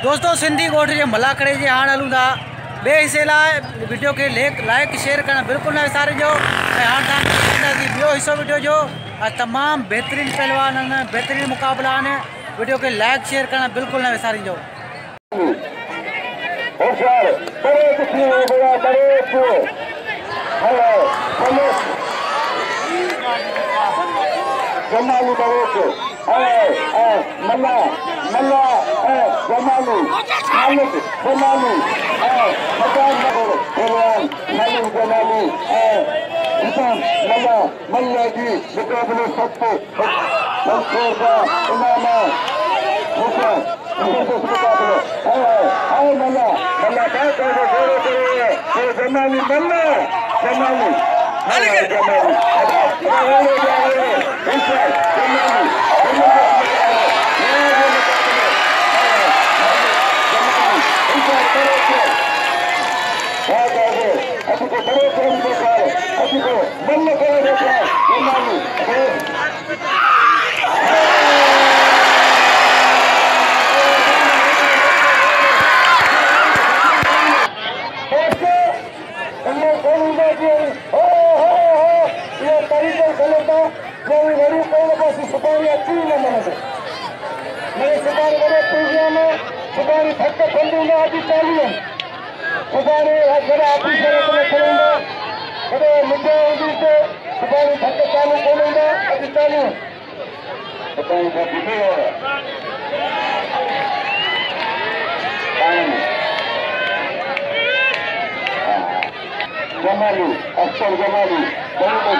दोस्तों सिंधी गोठ के मलाखड़े जे हाँ हलूँ था बे हिस्से वीडियो के लाइक शेयर करना बिल्कुल न विसारिजो। हाँ बो हिस्सों वीडियो जो तमाम बेहतरीन पहलवान बेहतरीन मुकाबला आने वीडियो के लाइक शेयर करना बिल्कुल न विसारिजो। जमाली मल्ला जमाली खालिद जमाली सजाद पेहलवान खालिद जमाली हसन मल्ला मल्ला जी मुकाबले सबको मंसूर का इमामा हुसैन मुकाबले मल्ला मल्ला क्या कर रहे जमाली मल्ला Jamali Jamali, Akhtar Jamali, Rahu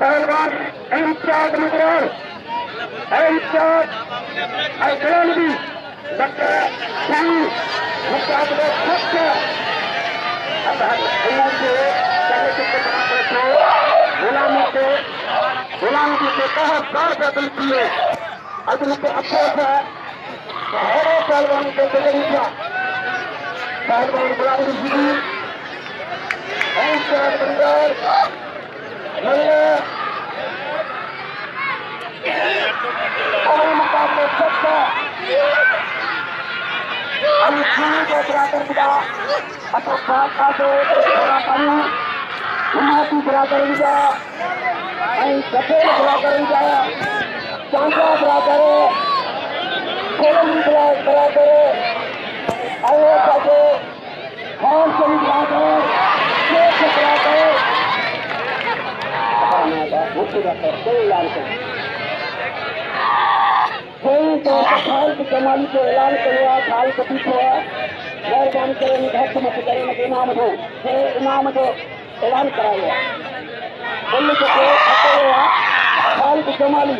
पहलवान इम्तियाज मगरार इम्तियाज नबी मुकाबले गुलामी के तहत कार पैदल किए अदल के अफसोस है पहलवान के तरीका पहलवान गुलाम शीदी इम्तियाज मगरार मुकाबले सबका को बराबर मिला अतो का दो बराबर मिला सफेद बराबर मिला चांदा बराबर कोलम बराबर आयो का खान चली बराबर जमाली को ऐलान किया खाल कटी हुआ मेहरबानी करें घट मत करें इनाम दो इनाम दो ऐलान कराया बोलने को हुआ खाल जमाली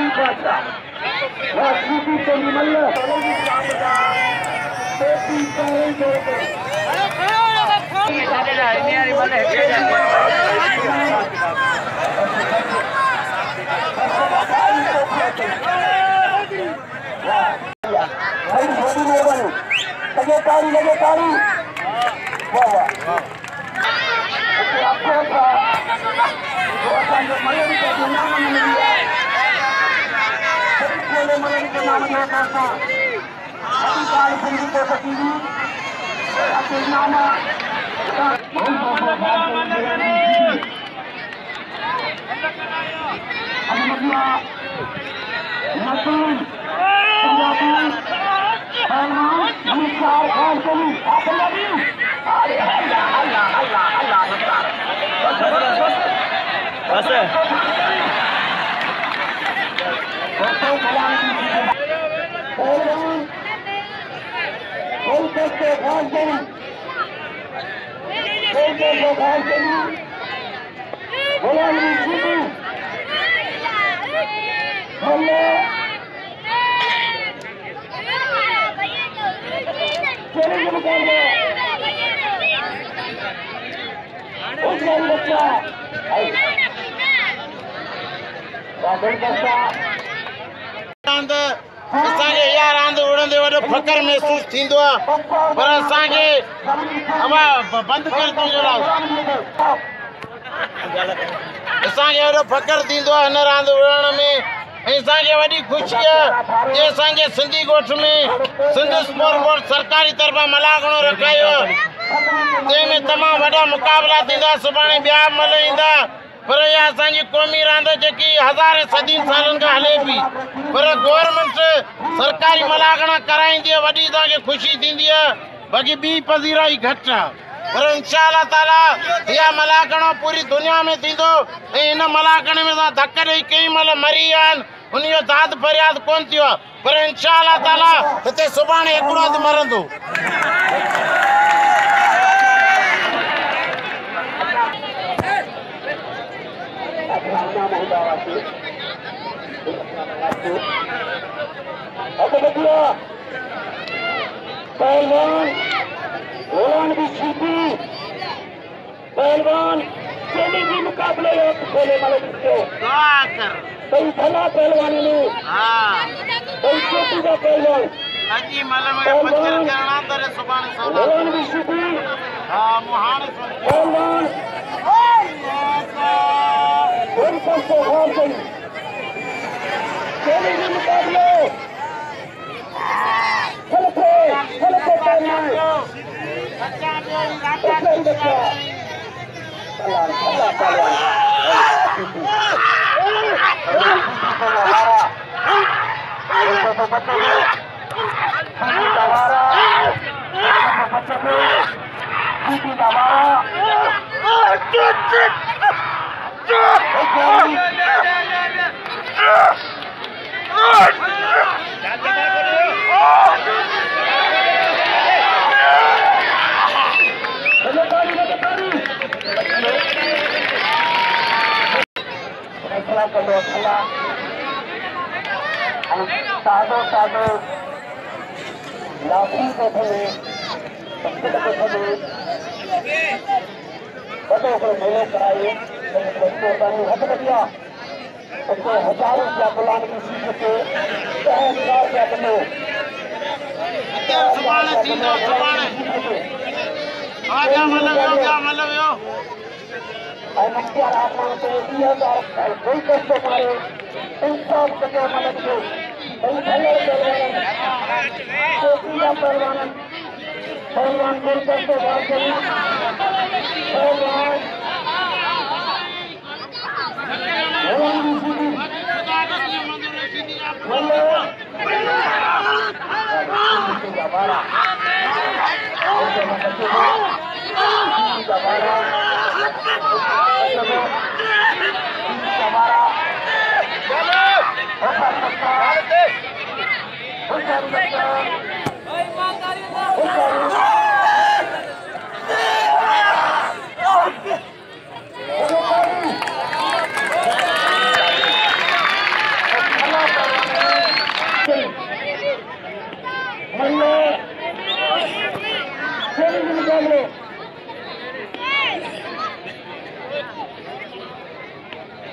हम फकर महसूस थींदो आहे पर असांखे बंदि करे असांखे एॾो फकर थींदो आहे हिन रांदि उड़ण में ऐं असांखे वॾी ख़ुशी आहे जे असांजे सिंधी ॻोठ में सिंध स्पोर्ट बोर्ड सरकारी तरफ़ां मलाखणो रखायो तंहिंमें तमामु वॾा मुक़ाबला थींदा सुभाणे ॿिया मल ईंदा पर इहा असांजी क़ौमी रांदि जेकी हज़ार सदीन सालनि खां हले पई पर गवर्नमेंट सरकारी मलाखणा कराईंदी आहे वॾी तव्हांखे ख़ुशी थींदी आहे बाक़ी ॿी पज़ीराई घटि आहे पर इंशाअल्लाह ताला इहा मलाखणो पूरी दुनिया में थींदो ऐं हिन मलाखणे में असां धक ॾेई केई महिल मरी विया आहिनि उनजो दाद फरियाद कोन थियो आहे पर इंशाअल्लाह ताला हिते सुभाणे हिकिड़ो हंधि मरंदो पहलवान भी शीदी पहलवान शेडी जी मुकाबले खोले मलक के कई भला पहलवान ने कई छोटी का पहलवान पहलवान भी शीदी पहलवान शेडी जी मुकाबले साधो साधो लाखों को थले मेले कराए हथ बदिया हजारों रुपया गुलाम की सीट के 10,000 रुपया बनो मुख्तार आसमान से 20,000 कोई कष्ट मारे इंसाफ कटे मदद के पहलवान पहलवान कोई कष्ट बात करी पहलवान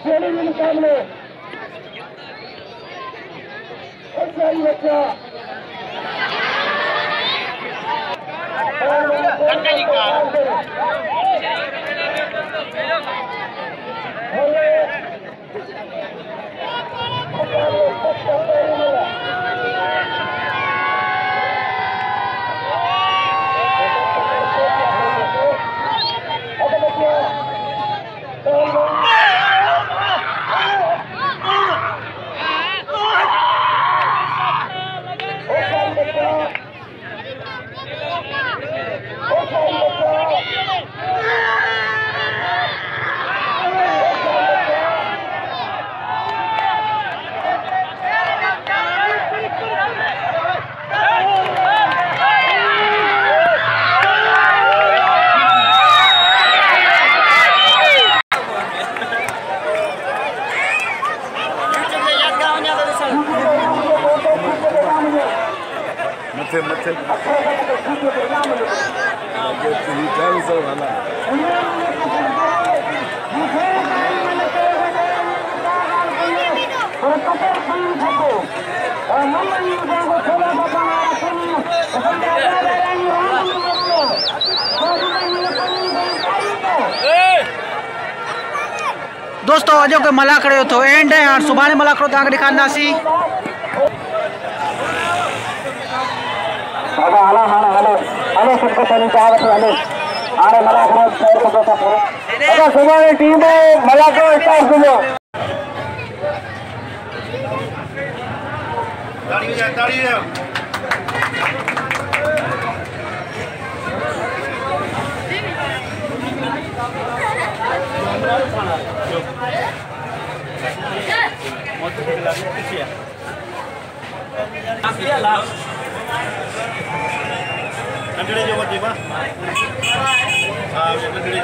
शेडी के मुकाबले बच्चा दोस्तों अजो के मलाखड़े तो एंड है और सुबह मलाखड़ो तक दिखांदासी हलो हलो हलो हलो सबको पहले चावत हलो आरे मलाखरो शहर को देखा पूरे अगर सुबह टीम में मलाखरो स्टाफ सुनो ताड़ी अंडे जो बच्चे बा हां अंडे जो